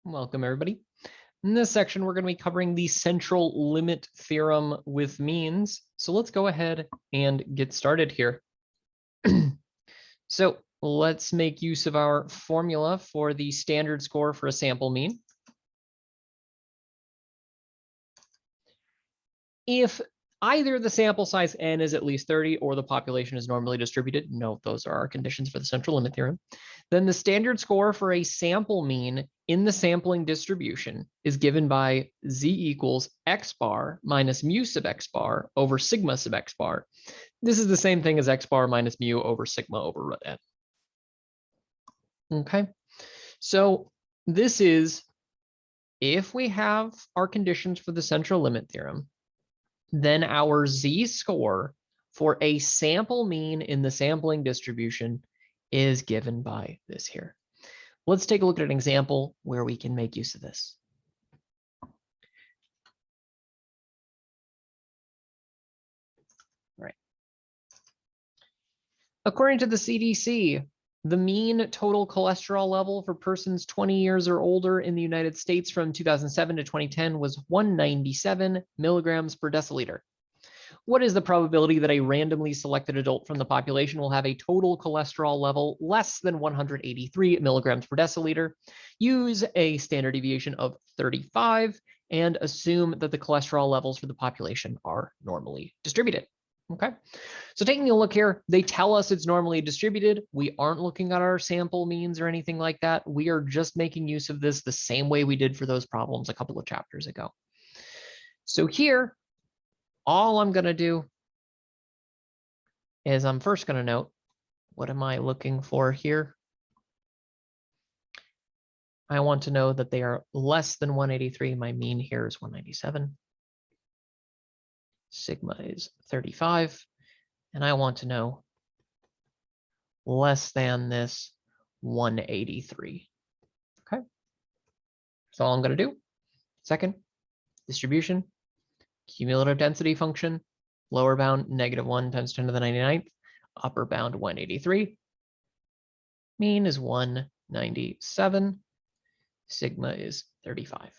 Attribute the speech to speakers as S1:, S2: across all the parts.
S1: Welcome, everybody. In this section, we're going to be covering the central limit theorem with means. So let's go ahead and get started here. So let's make use of our formula for the standard score for a sample mean. If either the sample size n is at least 30 or the population is normally distributed, note those are our conditions for the central limit theorem, then the standard score for a sample mean in the sampling distribution is given by z equals x bar minus mu sub x bar over sigma sub x bar. This is the same thing as x bar minus mu over sigma over root n. Okay, so this is if we have our conditions for the central limit theorem, then our z score for a sample mean in the sampling distribution is given by this here. Let's take a look at an example where we can make use of this. Right. According to the CDC, the mean total cholesterol level for persons 20 years or older in the United States from 2007 to 2010 was 197 milligrams per deciliter. What is the probability that a randomly selected adult from the population will have a total cholesterol level less than 183 milligrams per deciliter? Use a standard deviation of 35 and assume that the cholesterol levels for the population are normally distributed. Okay, so taking a look here, they tell us it's normally distributed. We aren't looking at our sample means or anything like that. We are just making use of this the same way we did for those problems a couple of chapters ago. So here, all I'm going to do is I'm first going to note, what am I looking for here? I want to know that they are less than 183. My mean here is 197. Sigma is 35. And I want to know less than this 183. Okay. That's all I'm going to do. Second, distribution, cumulative density function, lower bound -1 times 10 to the 99th, upper bound 183. Mean is 197. Sigma is 35.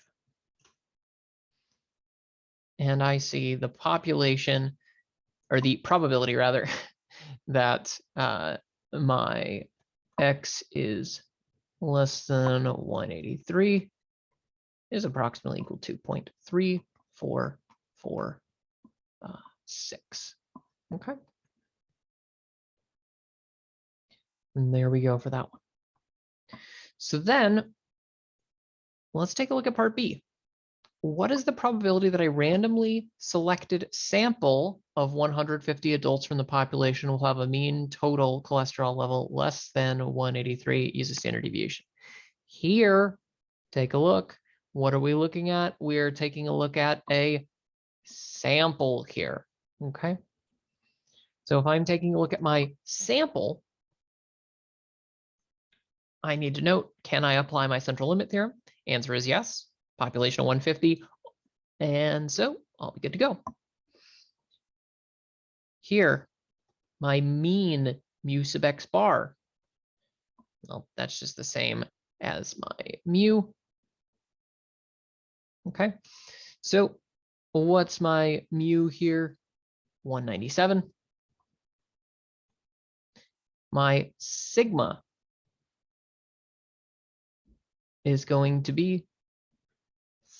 S1: And I see the population, or the probability rather, that my x is less than 183 is approximately equal to 0.3446. Okay. And there we go for that one. So then let's take a look at part B. What is the probability that a randomly selected sample of 150 adults from the population will have a mean total cholesterol level less than 183? Use a standard deviation. Here, take a look. What are we looking at? We're taking a look at a sample here. Okay. So if I'm taking a look at my sample, I need to note, can I apply my central limit theorem? Answer is yes. Population of 150. And so I'll be good to go. Here, my mean mu sub x bar. Well, that's just the same as my mu. Okay. So what's my mu here? 197. My sigma is going to be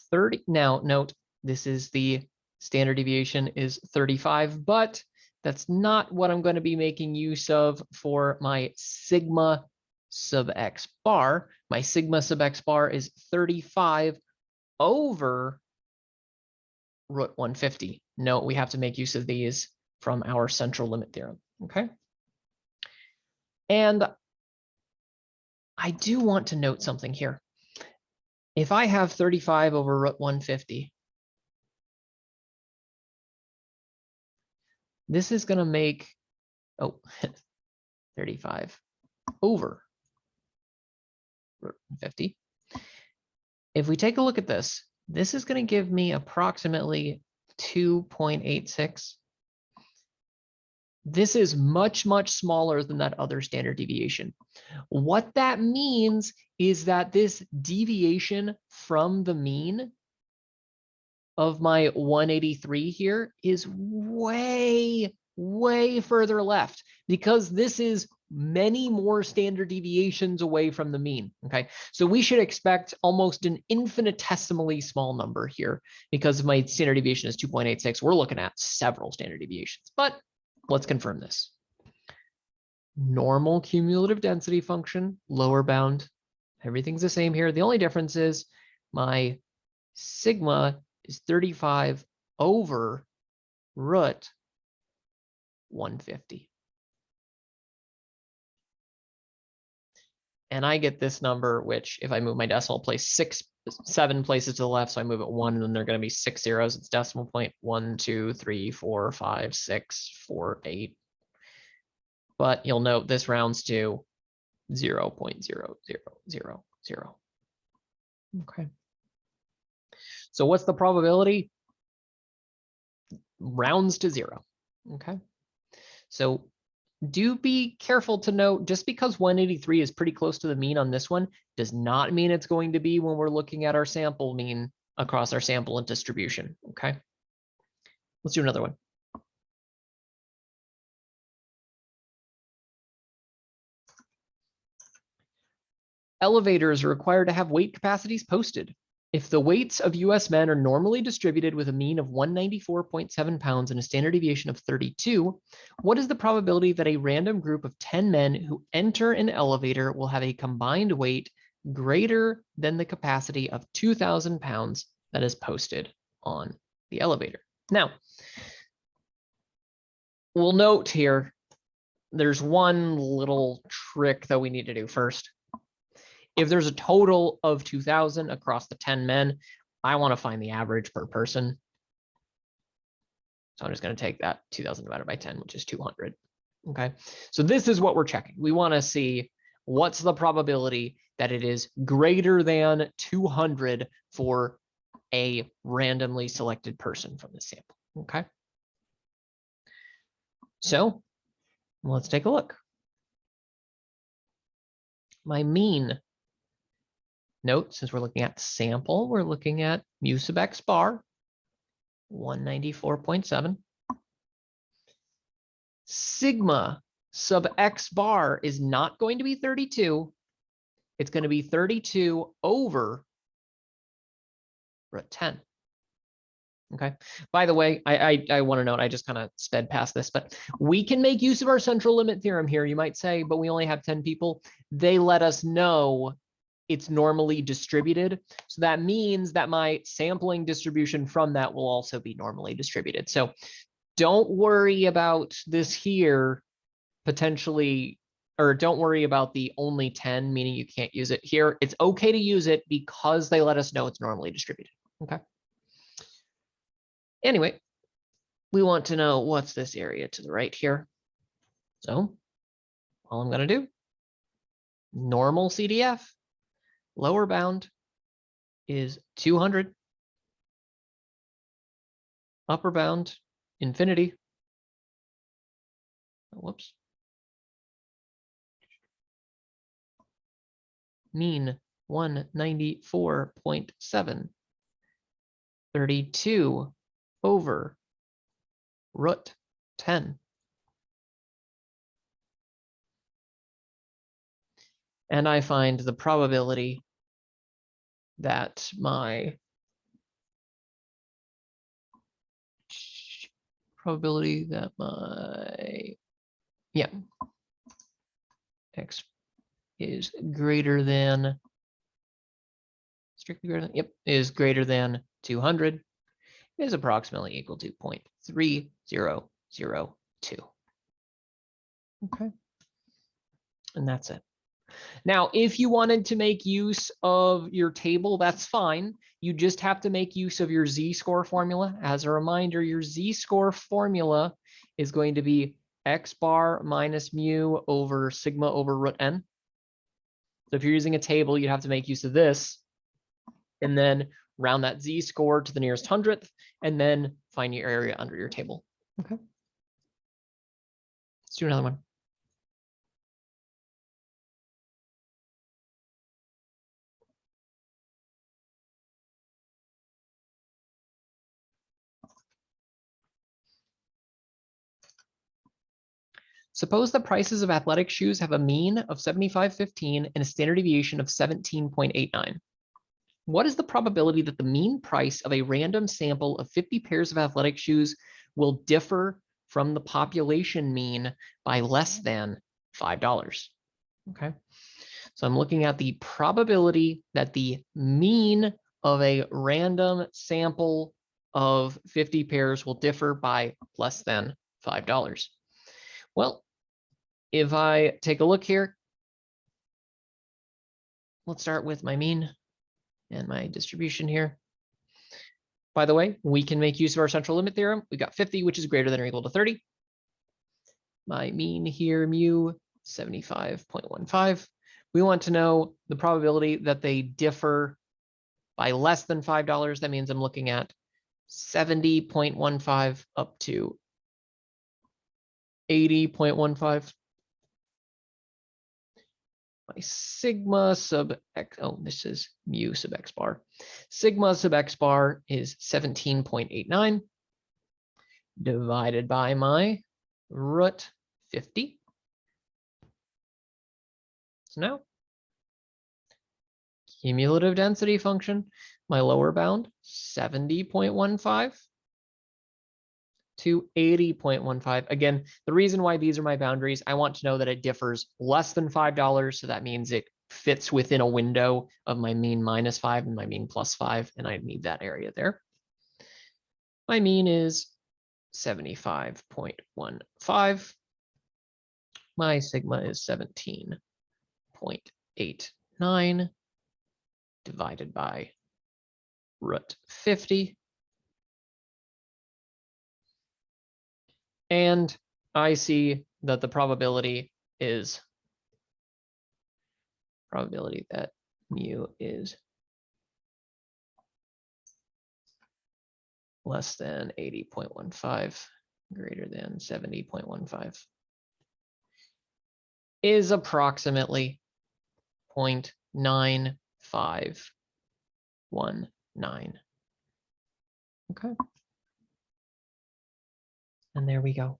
S1: 30. Now note, this is the standard deviation is 35, but that's not what I'm going to be making use of for my sigma sub x bar. My sigma sub x bar is 35 over root 150. Note, we have to make use of these from our central limit theorem. Okay. And I do want to note something here. If I have 35 over root 150, this is going to make, 35 over root 150. If we take a look at this, this is going to give me approximately 2.86. This is much, much smaller than that other standard deviation. What that means is that this deviation from the mean of my 183 here is way, way further left, because this is many more standard deviations away from the mean. Okay, so we should expect almost an infinitesimally small number here, because my standard deviation is 2.86. We're looking at several standard deviations, but let's confirm this. Normal cumulative density function, lower bound, everything's the same here. The only difference is my sigma is 35 over root 150. And I get this number, which if I move my decimal place 7 places to the left, so I move it 1, and then there are going to be 6 zeros. It's decimal point 1, 2, 3, 4, 5, 6, 4, 8. But you'll note this rounds to 0.0000. Okay. So what's the probability? Rounds to 0. Okay. So do be careful to note, just because 183 is pretty close to the mean on this one does not mean it's going to be when we're looking at our sample mean across our sample and distribution. Okay. Let's do another one. Elevators are required to have weight capacities posted. If the weights of US men are normally distributed with a mean of 194.7 pounds and a standard deviation of 32, what is the probability that a random group of 10 men who enter an elevator will have a combined weight greater than the capacity of 2,000 pounds that is posted on the elevator? Now, we'll note here, there's one little trick that we need to do first. If there's a total of 2,000 across the 10 men, I want to find the average per person. So I'm just going to take that 2,000 divided by 10, which is 200. Okay, so this is what we're checking. We want to see what's the probability that it is greater than 200 for a randomly selected person from the sample. Okay, so let's take a look. My mean. Note, since we're looking at the sample, we're looking at mu sub x bar, 194.7. Sigma sub x bar is not going to be 32. It's going to be 32 over root 10. Okay. By the way, I want to note, I just kind of sped past this, but we can make use of our central limit theorem here, you might say, but we only have 10 people. They let us know it's normally distributed. So that means that my sampling distribution from that will also be normally distributed. So don't worry about this here potentially, or don't worry about the only 10, meaning you can't use it here. It's okay to use it because they let us know it's normally distributed. Okay. Anyway, we want to know what's this area to the right here. So all I'm going to do, normal CDF. Lower bound is 200. Upper bound, infinity. Whoops. Mean 194.7. 32 over root 10. And I find the probability that my x is greater than, strictly greater than, is greater than 200 is approximately equal to 0.3002. Okay. And that's it. Now, if you wanted to make use of your table, that's fine. You just have to make use of your z-score formula. As a reminder, your z-score formula is going to be x bar minus mu over sigma over root n. So if you're using a table, you have to make use of this and then round that z-score to the nearest hundredth and then find your area under your table. Okay. Let's do another one. Suppose the prices of athletic shoes have a mean of 75.15 and a standard deviation of 17.89. What is the probability that the mean price of a random sample of 50 pairs of athletic shoes will differ from the population mean by less than $5? Okay, so I'm looking at the probability that the mean of a random sample of 50 pairs will differ by less than $5. Well, if I take a look here, let's start with my mean and my distribution here. By the way, we can make use of our central limit theorem. We got 50, which is greater than or equal to 30. My mean here, mu, 75.15. We want to know the probability that they differ by less than $5. That means I'm looking at 70.15 up to 80.15. My sigma sub x, oh, this is mu sub x bar. Sigma sub x bar is 17.89 divided by my root 50. So now, cumulative density function, my lower bound, 70.15 to 80.15. Again, the reason why these are my boundaries, I want to know that it differs less than $5. So that means it fits within a window of my mean -5 and my mean +5. And I need that area there. My mean is 75.15. My sigma is 17.89 divided by root 50. And I see that the probability that mu is less than 80.15, greater than 70.15, is approximately 0.9519. Okay. And there we go.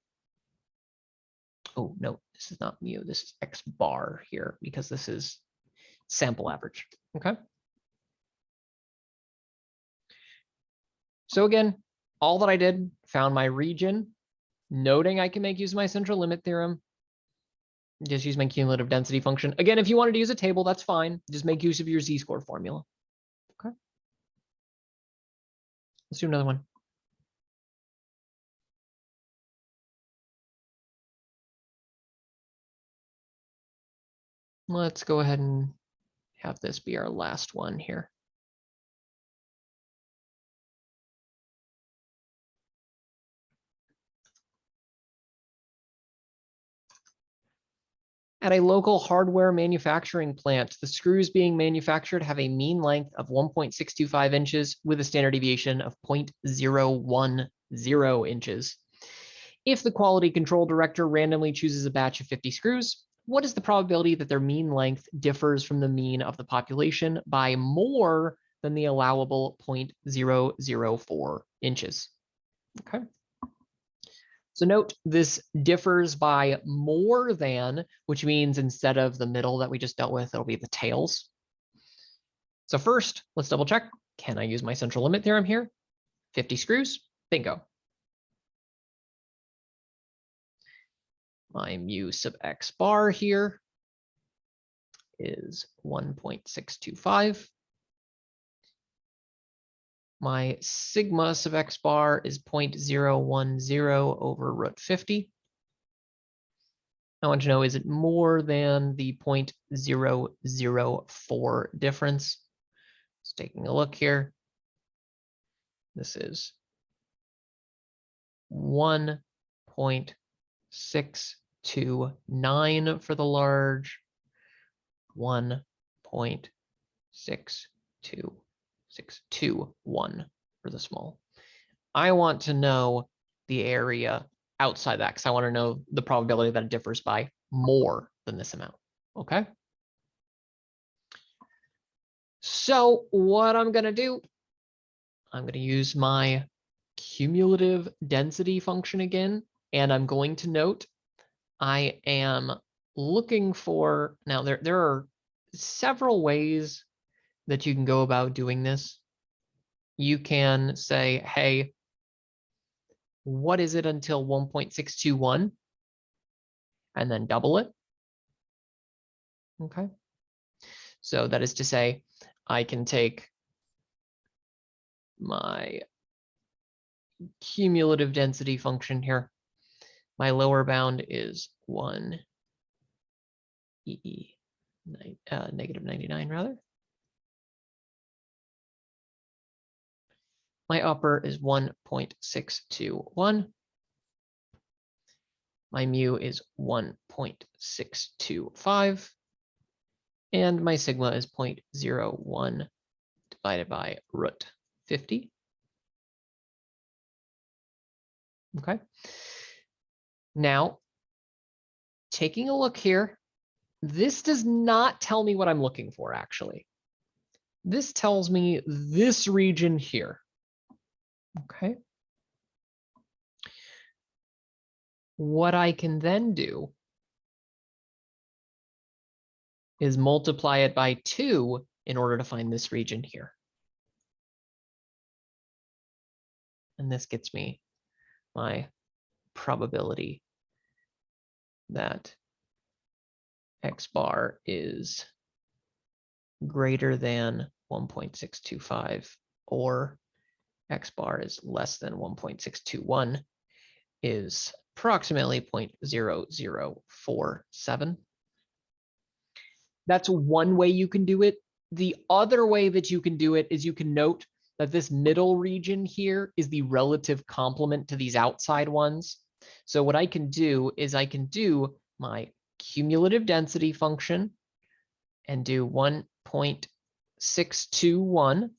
S1: Oh, no, this is not mu. This is x bar here because this is sample average. Okay. So again, all that I did, found my region, noting I can make use of my central limit theorem. Just use my cumulative density function. Again, if you wanted to use a table, that's fine. Just make use of your z-score formula. Okay. Let's do another one. Let's go ahead and have this be our last one here. At a local hardware manufacturing plant, the screws being manufactured have a mean length of 1.625 inches with a standard deviation of 0.010 inches. If the quality control director randomly chooses a batch of 50 screws, what is the probability that their mean length differs from the mean of the population by more than the allowable 0.004 inches? Okay. So note this differs by more than, which means instead of the middle that we just dealt with, it'll be the tails. So first, let's double check. Can I use my central limit theorem here? 50 screws, bingo. My mu sub x bar here is 1.625. My sigma sub x bar is 0.010 over root 50. I want to know, is it more than the 0.004 difference? Just taking a look here. This is 1.629 for the large, 1.621 for the small. I want to know the area outside that because I want to know the probability that it differs by more than this amount. Okay. So what I'm going to do, I'm going to use my cumulative density function again, and I'm going to note I am looking for, now there are several ways that you can go about doing this. You can say, hey, what is it until 1.621? And then double it. Okay. So that is to say, I can take my cumulative density function here. My lower bound is 1 negative 99 rather. My upper is 1.621. My mu is 1.625. And my sigma is 0.01 divided by root 50. Okay. Now, taking a look here, this does not tell me what I'm looking for, actually. This tells me this region here. Okay. What I can then do is multiply it by 2 in order to find this region here. And this gets me my probability that X bar is greater than 1.625 or X bar is less than 1.621 is approximately 0.0047. That's one way you can do it. The other way that you can do it is you can note that this middle region here is the relative complement to these outside ones. So what I can do is I can do my cumulative density function and do 1.621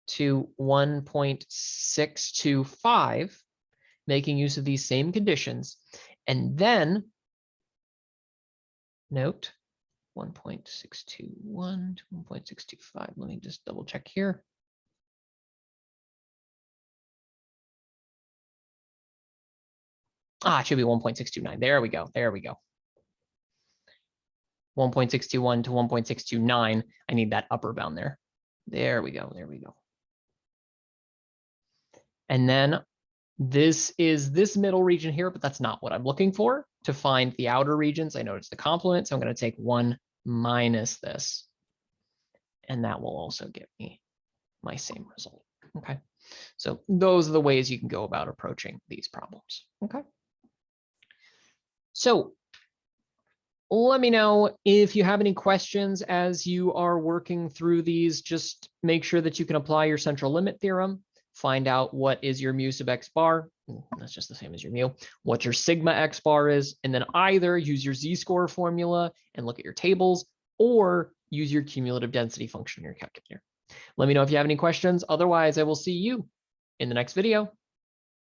S1: to 1.625, making use of these same conditions. And then note 1.621 to 1.625. Let me just double check here. It should be 1.629. There we go. There we go. 1.621 to 1.629. I need that upper bound there. There we go. There we go. And then this is this middle region here, but that's not what I'm looking for. To find the outer regions, I know it's the complement, so I'm going to take 1 minus this. And that will also give me my same result. Okay. So those are the ways you can go about approaching these problems. Okay. So let me know if you have any questions as you are working through these. Just make sure that you can apply your central limit theorem, find out what is your mu sub x bar. That's just the same as your mu. What your sigma x bar is, and then either use your z-score formula and look at your tables, or use your cumulative density function in your calculator. Let me know if you have any questions. Otherwise, I will see you in the next video.